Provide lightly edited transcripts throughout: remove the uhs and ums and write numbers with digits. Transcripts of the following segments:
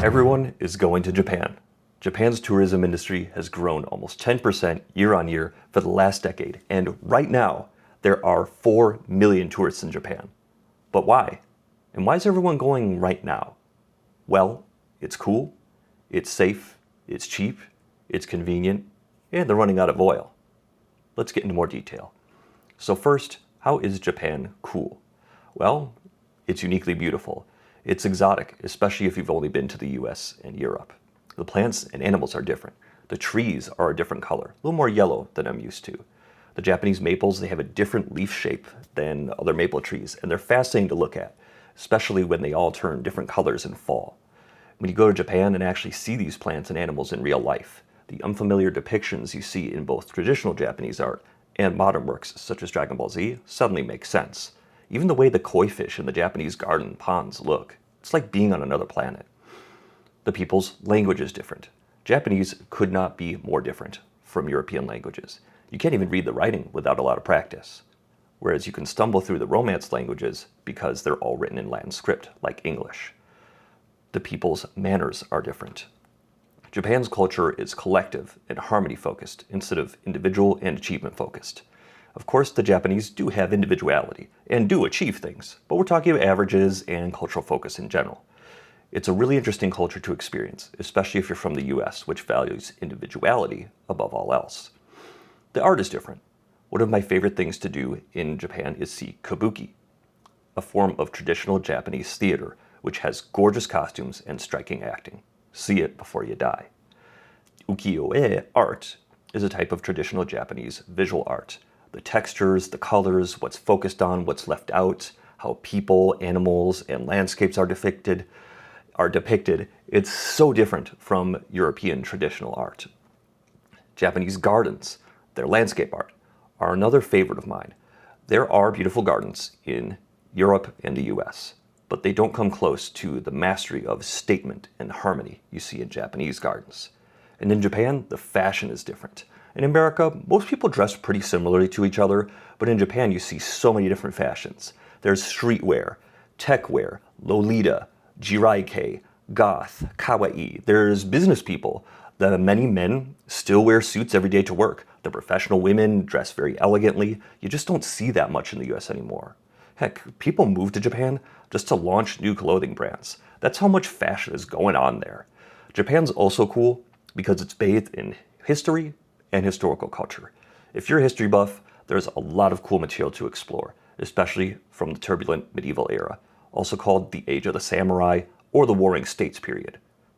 Everyone is going to Japan. Japan's tourism industry has grown almost 10% year on year for the last decade, and right now, there are 4 million tourists in Japan. But why? And why is everyone going right now? Well, it's cool, it's safe, it's cheap, it's convenient, and they're running out of oil. Let's get into more detail. So first, how is Japan cool? Well, it's uniquely beautiful. It's exotic, especially if you've only been to the US and Europe. The plants and animals are different. The trees are a different color, a little more yellow than I'm used to. The Japanese maples, they have a different leaf shape than other maple trees, and they're fascinating to look at, especially when they all turn different colors in fall. When you go to Japan and actually see these plants and animals in real life, the unfamiliar depictions you see in both traditional Japanese art and modern works such as Dragon Ball Z suddenly make sense. Even the way the koi fish in the Japanese garden ponds look, it's like being on another planet. The people's language is different. Japanese could not be more different from European languages. You can't even read the writing without a lot of practice. Whereas you can stumble through the Romance languages because they're all written in Latin script, like English. The people's manners are different. Japan's culture is collective and harmony focused instead of individual and achievement focused. Of course, the Japanese do have individuality and do achieve things, but we're talking about averages and cultural focus in general. It's a really interesting culture to experience, especially if you're from the US, which values individuality above all else. The art is different. One of my favorite things to do in Japan is see kabuki, a form of traditional Japanese theater, which has gorgeous costumes and striking acting. See it before you die. Ukiyo-e art is a type of traditional Japanese visual art. The textures, the colors, what's focused on, what's left out, how people, animals, and landscapes are depicted. It's so different from European traditional art. Japanese gardens, their landscape art, are another favorite of mine. There are beautiful gardens in Europe and the US, but they don't come close to the mastery of statement and harmony you see in Japanese gardens. And in Japan, the fashion is different. In America, most people dress pretty similarly to each other, but in Japan you see so many different fashions. There's streetwear, tech wear, lolita, jiraikei, goth, kawaii. There's business people. The many men still wear suits every day to work. The professional women dress very elegantly. You just don't see that much in the US anymore. Heck, people move to Japan just to launch new clothing brands. That's how much fashion is going on there. Japan's also cool because it's bathed in history and historical culture. If you're a history buff, there's a lot of cool material to explore, especially from the turbulent medieval era, also called the Age of the Samurai or the Warring States period,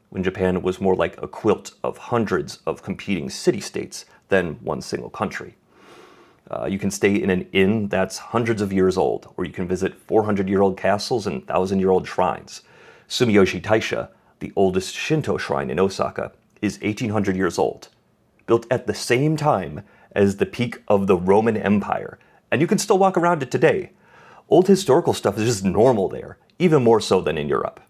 when Japan was more like a quilt of hundreds of competing city-states than one single country. You can stay in an inn that's hundreds of years old, or you can visit 400-year-old castles and 1,000-year-old shrines. Sumiyoshi Taisha, the oldest Shinto shrine in Osaka, is 1,800 years old, built at the same time as the peak of the Roman Empire, and you can still walk around it today. Old historical stuff is just normal there, even more so than in Europe.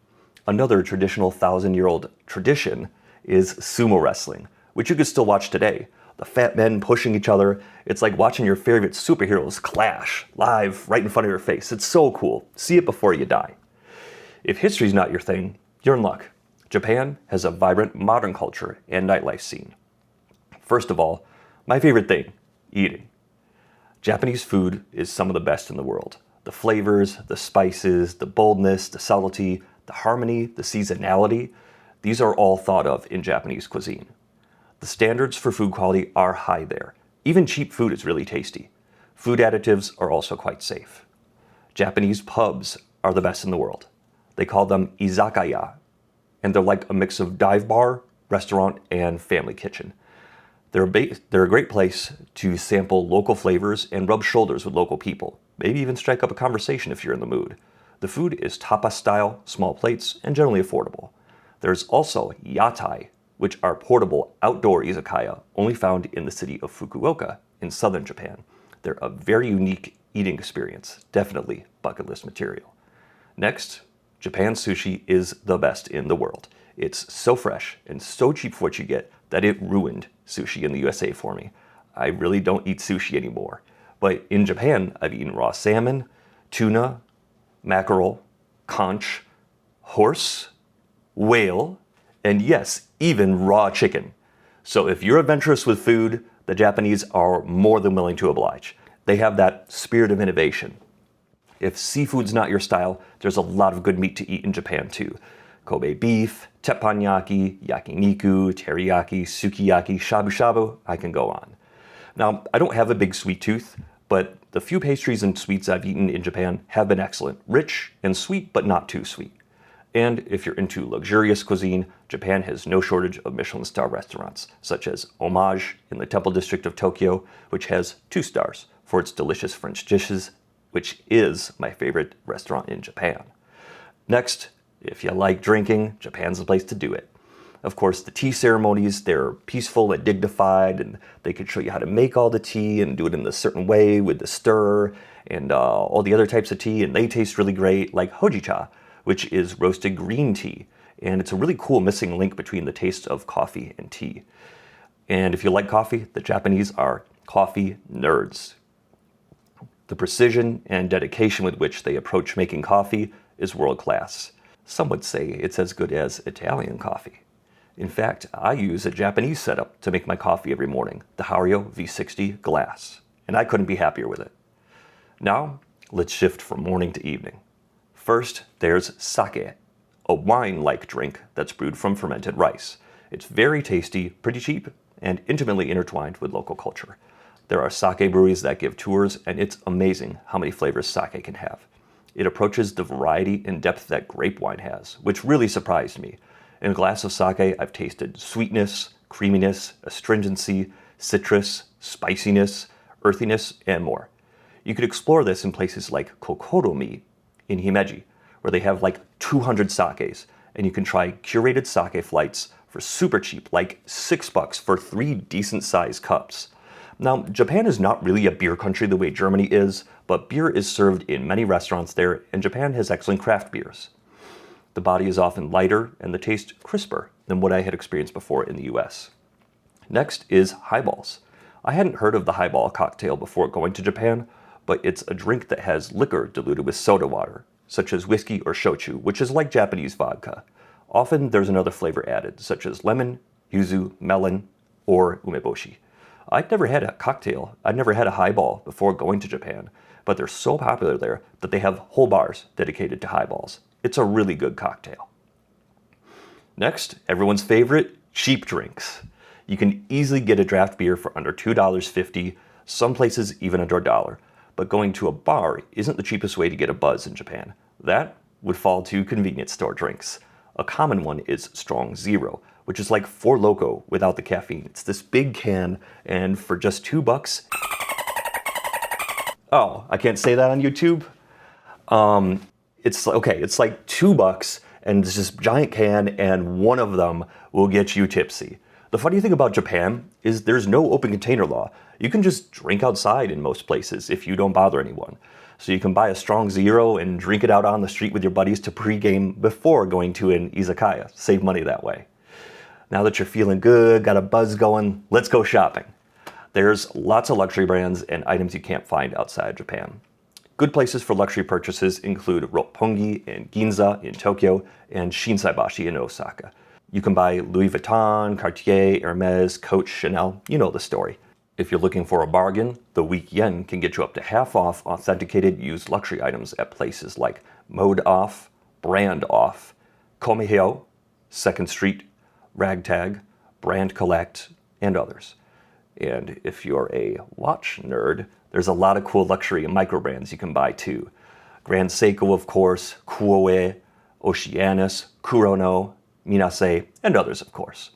Another traditional 1,000-year-old tradition is sumo wrestling, which you can still watch today. The fat men pushing each other. It's like watching your favorite superheroes clash live right in front of your face. It's so cool. See it before you die. If history's not your thing, you're in luck. Japan has a vibrant modern culture and nightlife scene. First of all, my favorite thing, eating. Japanese food is some of the best in the world. The flavors, the spices, the boldness, the subtlety, the harmony, the seasonality, these are all thought of in Japanese cuisine. The standards for food quality are high there. Even cheap food is really tasty. Food additives are also quite safe. Japanese pubs are the best in the world. They call them izakaya, and they're like a mix of dive bar, restaurant, and family kitchen. They're a great place to sample local flavors and rub shoulders with local people. Maybe even strike up a conversation if you're in the mood. The food is tapas style, small plates, and generally affordable. There's also yatai, which are portable outdoor izakaya only found in the city of Fukuoka in southern Japan. They're a very unique eating experience, definitely bucket list material. Next, Japan's sushi is the best in the world. It's so fresh and so cheap for what you get that it ruined sushi in the USA for me. I really don't eat sushi anymore. But in Japan, I've eaten raw salmon, tuna, mackerel, conch, horse, whale, and yes, even raw chicken. So if you're adventurous with food, the Japanese are more than willing to oblige. They have that spirit of innovation. If seafood's not your style, there's a lot of good meat to eat in Japan too. Kobe beef, teppanyaki, yakiniku, teriyaki, sukiyaki, shabu shabu, I can go on. Now, I don't have a big sweet tooth, but the few pastries and sweets I've eaten in Japan have been excellent. Rich and sweet, but not too sweet. And if you're into luxurious cuisine, Japan has no shortage of Michelin star restaurants, such as Homage in the Temple District of Tokyo, which has 2 stars for its delicious French dishes, which is my favorite restaurant in Japan. Next, if you like drinking, Japan's the place to do it. Of course, the tea ceremonies, they're peaceful and dignified, and they can show you how to make all the tea and do it in a certain way with the stir and all the other types of tea, and they taste really great, like hojicha, which is roasted green tea. And it's a really cool missing link between the taste of coffee and tea. And if you like coffee, the Japanese are coffee nerds. The precision and dedication with which they approach making coffee is world class. Some would say it's as good as Italian coffee. In fact, I use a Japanese setup to make my coffee every morning, the Hario V60 glass, and I couldn't be happier with it. Now, let's shift from morning to evening. First, there's sake, a wine-like drink that's brewed from fermented rice. It's very tasty, pretty cheap, and intimately intertwined with local culture. There are sake breweries that give tours, and it's amazing how many flavors sake can have. It approaches the variety and depth that grape wine has, which really surprised me. In a glass of sake, I've tasted sweetness, creaminess, astringency, citrus, spiciness, earthiness, and more. You could explore this in places like Kokoromi in Himeji, where they have like 200 sakes, and you can try curated sake flights for super cheap, like $6 for 3 decent-sized cups. Now, Japan is not really a beer country the way Germany is, but beer is served in many restaurants there, and Japan has excellent craft beers. The body is often lighter and the taste crisper than what I had experienced before in the US. Next is highballs. I hadn't heard of the highball cocktail before going to Japan, but it's a drink that has liquor diluted with soda water, such as whiskey or shochu, which is like Japanese vodka. Often there's another flavor added, such as lemon, yuzu, melon, or umeboshi. I'd never had a highball before going to Japan, but they're so popular there that they have whole bars dedicated to highballs. It's a really good cocktail. Next, everyone's favorite, cheap drinks. You can easily get a draft beer for under $2.50, some places even under $1. But going to a bar isn't the cheapest way to get a buzz in Japan. That would fall to convenience store drinks. A common one is Strong Zero, which is like Four Loko without the caffeine. It's this big can, and for just $2... Oh, I can't say that on YouTube? It's like $2, and it's this giant can, and one of them will get you tipsy. The funny thing about Japan is there's no open container law. You can just drink outside in most places if you don't bother anyone. So you can buy a Strong Zero and drink it out on the street with your buddies to pregame before going to an izakaya. Save money that way. Now that you're feeling good, got a buzz going, let's go shopping. There's lots of luxury brands and items you can't find outside Japan. Good places for luxury purchases include Roppongi and Ginza in Tokyo and Shinsaibashi in Osaka. You can buy Louis Vuitton, Cartier, Hermes, Coach, Chanel, you know the story. If you're looking for a bargain, the weak yen can get you up to half off authenticated used luxury items at places like Mode Off, Brand Off, Komehyo, Second Street, Ragtag, Brand Collect, and others. And if you're a watch nerd, there's a lot of cool luxury and micro brands you can buy too. Grand Seiko, of course, Kuoe, Oceanus, Kurono, Minase, and others, of course.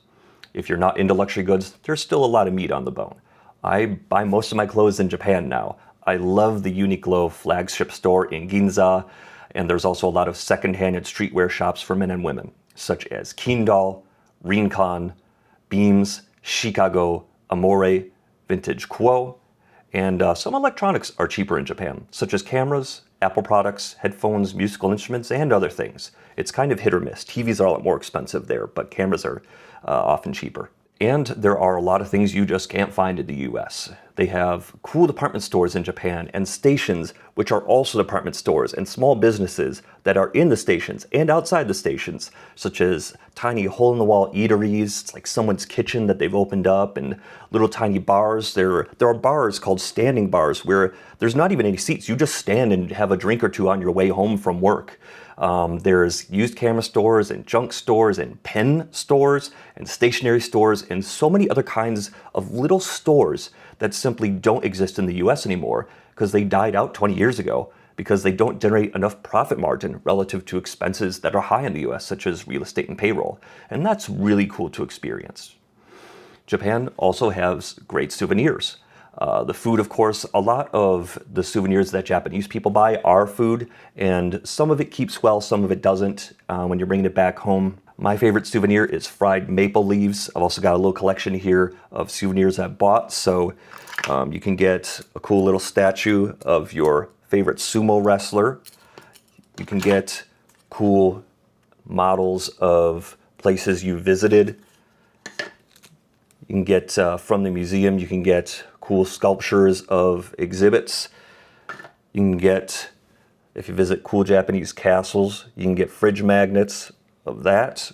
If you're not into luxury goods, there's still a lot of meat on the bone. I buy most of my clothes in Japan now. I love the Uniqlo flagship store in Ginza, and there's also a lot of second-hand and streetwear shops for men and women, such as Kindle, Rincon, Beams, Chicago, Amore, Vintage Quo, and some electronics are cheaper in Japan, such as cameras, Apple products, headphones, musical instruments, and other things. It's kind of hit or miss. TVs are a lot more expensive there, but cameras are often cheaper. And there are a lot of things you just can't find in the US. They have cool department stores in Japan and stations, which are also department stores, and small businesses that are in the stations and outside the stations, such as tiny hole-in-the-wall eateries. It's like someone's kitchen that they've opened up, and little tiny bars. There are bars called standing bars where there's not even any seats. You just stand and have a drink or two on your way home from work. There's used camera stores and junk stores and pen stores and stationery stores and so many other kinds of little stores that simply don't exist in the US anymore because they died out 20 years ago because they don't generate enough profit margin relative to expenses that are high in the US, such as real estate and payroll. And that's really cool to experience. Japan also has great souvenirs. The food, of course, a lot of the souvenirs that Japanese people buy are food, and some of it keeps well, some of it doesn't when you're bringing it back home. My favorite souvenir is fried maple leaves. I've also got a little collection here of souvenirs I've bought, so you can get a cool little statue of your favorite sumo wrestler. You can get cool models of places you visited. You can get, from the museum, you can get cool sculptures of exhibits. You can get, if you visit cool Japanese castles, you can get fridge magnets of that.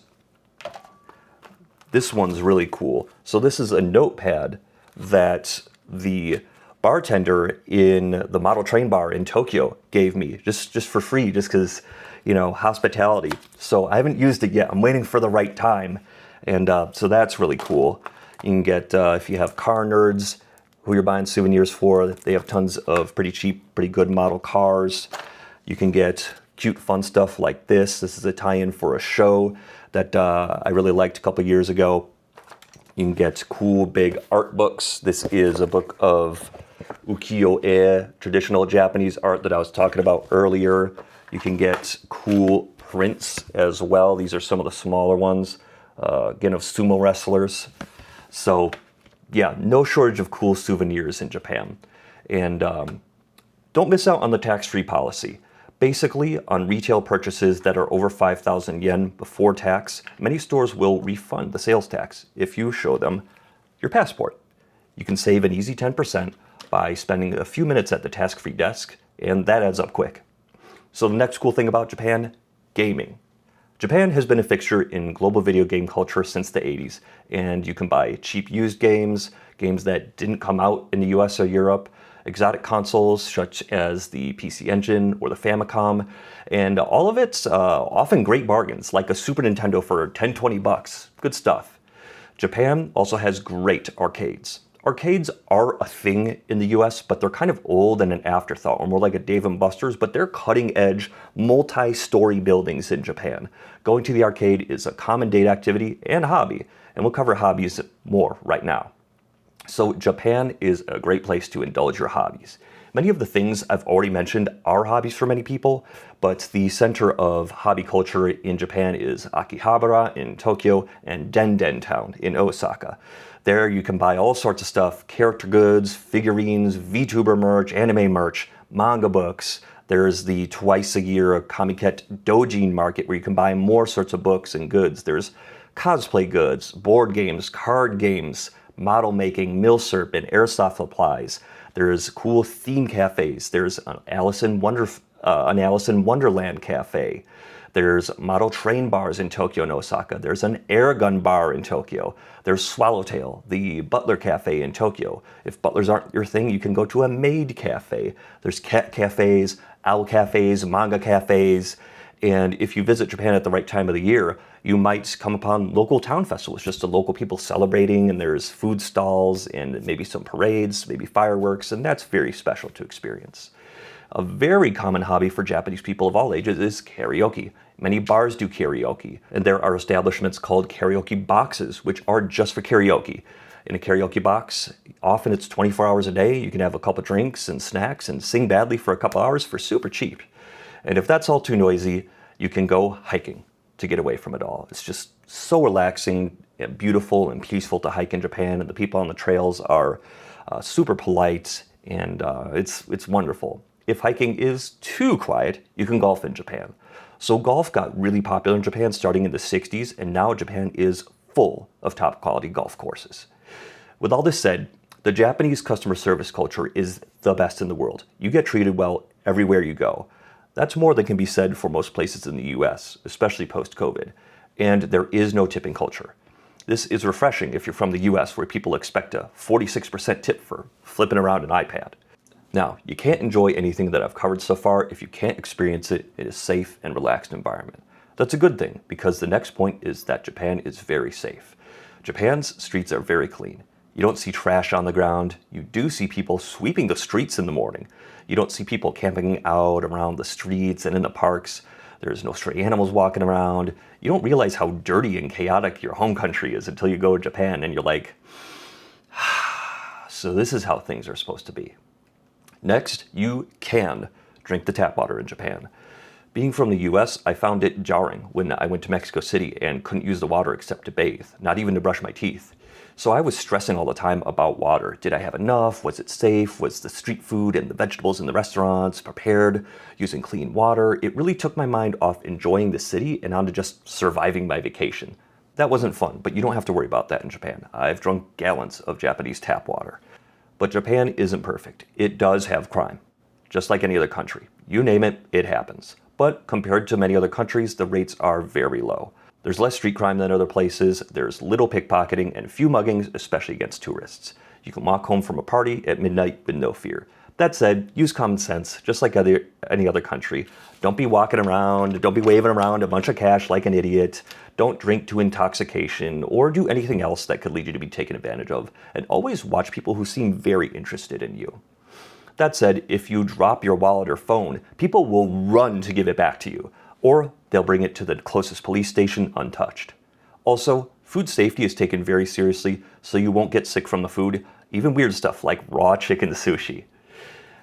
This one's really cool. So this is a notepad that the bartender in the model train bar in Tokyo gave me just for free, just because, you know, hospitality. So I haven't used it yet. I'm waiting for the right time. And so that's really cool. You can get, if you have car nerds who you're buying souvenirs for, they have tons of pretty cheap, pretty good model cars. You can get cute, fun stuff like this. This is a tie-in for a show that I really liked a couple years ago. You can get cool, big art books. This is a book of ukiyo-e, traditional Japanese art that I was talking about earlier. You can get cool prints as well. These are some of the smaller ones, again, of sumo wrestlers. So yeah, no shortage of cool souvenirs in Japan. And don't miss out on the tax-free policy. Basically, on retail purchases that are over 5,000 yen before tax, many stores will refund the sales tax if you show them your passport. You can save an easy 10% by spending a few minutes at the tax-free desk, and that adds up quick. So the next cool thing about Japan, gaming. Japan has been a fixture in global video game culture since the 80s, and you can buy cheap used games, games that didn't come out in the US or Europe, exotic consoles such as the PC Engine or the Famicom, and all of it's often great bargains, like a Super Nintendo for $10-20. Good stuff. Japan also has great arcades. Arcades are a thing in the US, but they're kind of old and an afterthought, or more like a Dave & Buster's, but they're cutting-edge, multi-story buildings in Japan. Going to the arcade is a common date activity and hobby, and we'll cover hobbies more right now. So Japan is a great place to indulge your hobbies. Many of the things I've already mentioned are hobbies for many people, but the center of hobby culture in Japan is Akihabara in Tokyo and Denden Town in Osaka. There you can buy all sorts of stuff, character goods, figurines, VTuber merch, anime merch, manga books. There's the twice a year Kamiket Dojin market where you can buy more sorts of books and goods. There's cosplay goods, board games, card games, model making, milsurp, and airsoft supplies. There's cool theme cafes. There's an Alice in Wonderland cafe. There's model train bars in Tokyo and Osaka. There's an air gun bar in Tokyo. There's Swallowtail, the butler cafe in Tokyo. If butlers aren't your thing, you can go to a maid cafe. There's cat cafes, owl cafes, manga cafes. And if you visit Japan at the right time of the year, you might come upon local town festivals, just the local people celebrating, and there's food stalls and maybe some parades, maybe fireworks, and that's very special to experience. A very common hobby for Japanese people of all ages is karaoke. Many bars do karaoke, and there are establishments called karaoke boxes, which are just for karaoke. In a karaoke box, often it's 24 hours a day. You can have a couple drinks and snacks and sing badly for a couple hours for super cheap. And if that's all too noisy, you can go hiking to get away from it all. It's just so relaxing and beautiful and peaceful to hike in Japan, and the people on the trails are super polite, and it's wonderful. If hiking is too quiet, you can golf in Japan. So golf got really popular in Japan starting in the 60s, and now Japan is full of top quality golf courses. With all this said, the Japanese customer service culture is the best in the world. You get treated well everywhere you go. That's more than can be said for most places in the US, especially post-COVID. And there is no tipping culture. This is refreshing if you're from the US, where people expect a 46% tip for flipping around an iPad. Now, you can't enjoy anything that I've covered so far if you can't experience it in a safe and relaxed environment. That's a good thing, because the next point is that Japan is very safe. Japan's streets are very clean. You don't see trash on the ground. You do see people sweeping the streets in the morning. You don't see people camping out around the streets and in the parks. There's no stray animals walking around. You don't realize how dirty and chaotic your home country is until you go to Japan and you're like, so this is how things are supposed to be. Next, you can drink the tap water in Japan. Being from the US, I found it jarring when I went to Mexico City and couldn't use the water except to bathe, not even to brush my teeth. So I was stressing all the time about water. Did I have enough? Was it safe? Was the street food and the vegetables in the restaurants prepared using clean water? It really took my mind off enjoying the city and onto just surviving my vacation. That wasn't fun, but you don't have to worry about that in Japan. I've drunk gallons of Japanese tap water. But Japan isn't perfect. It does have crime, just like any other country. You name it, it happens. But compared to many other countries, the rates are very low. There's less street crime than other places, there's little pickpocketing, and few muggings, especially against tourists. You can walk home from a party at midnight with no fear. That said, use common sense, just like any other country. Don't be walking around, don't be waving around a bunch of cash like an idiot. Don't drink to intoxication, or do anything else that could lead you to be taken advantage of. And always watch people who seem very interested in you. That said, if you drop your wallet or phone, people will run to give it back to you, or they'll bring it to the closest police station untouched. Also, food safety is taken very seriously, so you won't get sick from the food, even weird stuff like raw chicken sushi.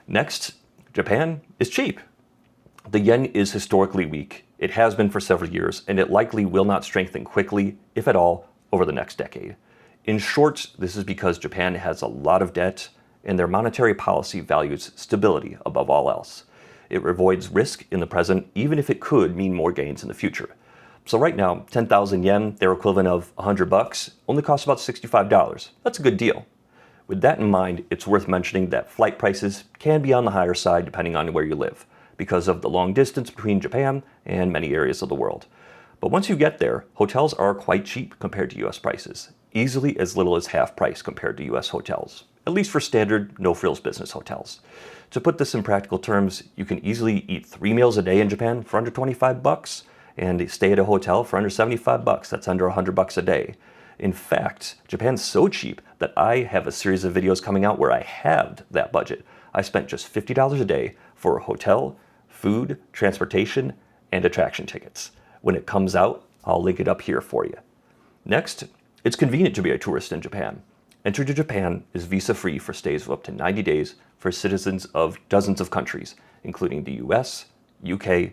Next, Japan is cheap. The yen is historically weak. It has been for several years, and it likely will not strengthen quickly, if at all, over the next decade. In short, this is because Japan has a lot of debt, and their monetary policy values stability above all else. It avoids risk in the present, even if it could mean more gains in the future. So right now, 10,000 yen, their equivalent of $100, only costs about $65. That's a good deal. With that in mind, it's worth mentioning that flight prices can be on the higher side depending on where you live, because of the long distance between Japan and many areas of the world. But once you get there, hotels are quite cheap compared to US prices, easily as little as half price compared to US hotels, at least for standard, no-frills business hotels. To put this in practical terms, you can easily eat 3 meals a day in Japan for under $25 and stay at a hotel for under $75. That's under $100 a day. In fact, Japan's so cheap that I have a series of videos coming out where I halved that budget. I spent just $50 a day for a hotel, food, transportation, and attraction tickets. When it comes out, I'll link it up here for you. Next, it's convenient to be a tourist in Japan. Entry to Japan is visa-free for stays of up to 90 days for citizens of dozens of countries, including the US, UK,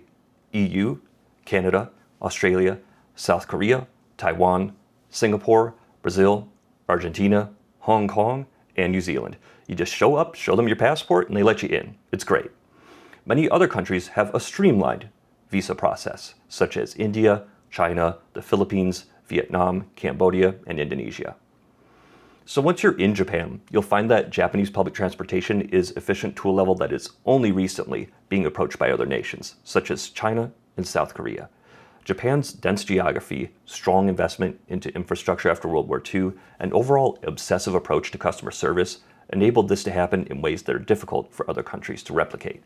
EU, Canada, Australia, South Korea, Taiwan, Singapore, Brazil, Argentina, Hong Kong, and New Zealand. You just show up, show them your passport, and they let you in. It's great. Many other countries have a streamlined visa process, such as India, China, the Philippines, Vietnam, Cambodia, and Indonesia. So once you're in Japan, you'll find that Japanese public transportation is efficient to a level that is only recently being approached by other nations, such as China and South Korea. Japan's dense geography, strong investment into infrastructure after World War II, and overall obsessive approach to customer service enabled this to happen in ways that are difficult for other countries to replicate.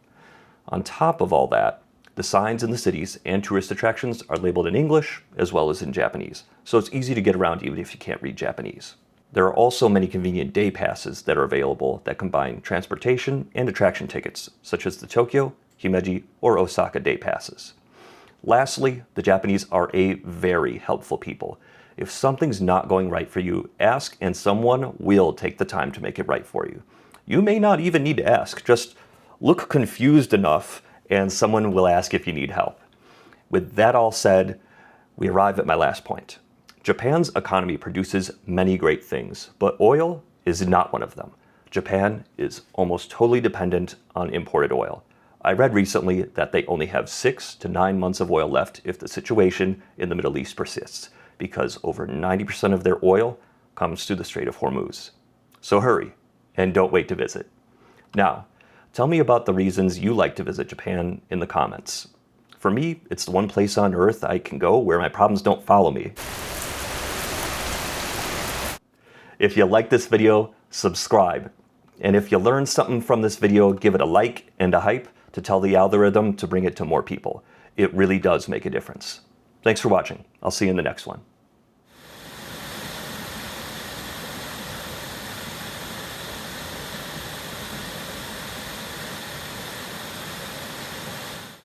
On top of all that, the signs in the cities and tourist attractions are labeled in English as well as in Japanese, so it's easy to get around even if you can't read Japanese. There are also many convenient day passes that are available that combine transportation and attraction tickets, such as the Tokyo, Himeji, or Osaka day passes. Lastly, the Japanese are a very helpful people. If something's not going right for you, ask and someone will take the time to make it right for you. You may not even need to ask, just look confused enough and someone will ask if you need help. With that all said, we arrive at my last point. Japan's economy produces many great things, but oil is not one of them. Japan is almost totally dependent on imported oil. I read recently that they only have 6 to 9 months of oil left if the situation in the Middle East persists. because over 90% of their oil comes through the Strait of Hormuz. So hurry, and don't wait to visit. Now, tell me about the reasons you like to visit Japan in the comments. For me, it's the one place on earth I can go where my problems don't follow me. If you like this video, subscribe. And if you learned something from this video, give it a like and a hype to tell the algorithm to bring it to more people. It really does make a difference. Thanks for watching. I'll see you in the next one.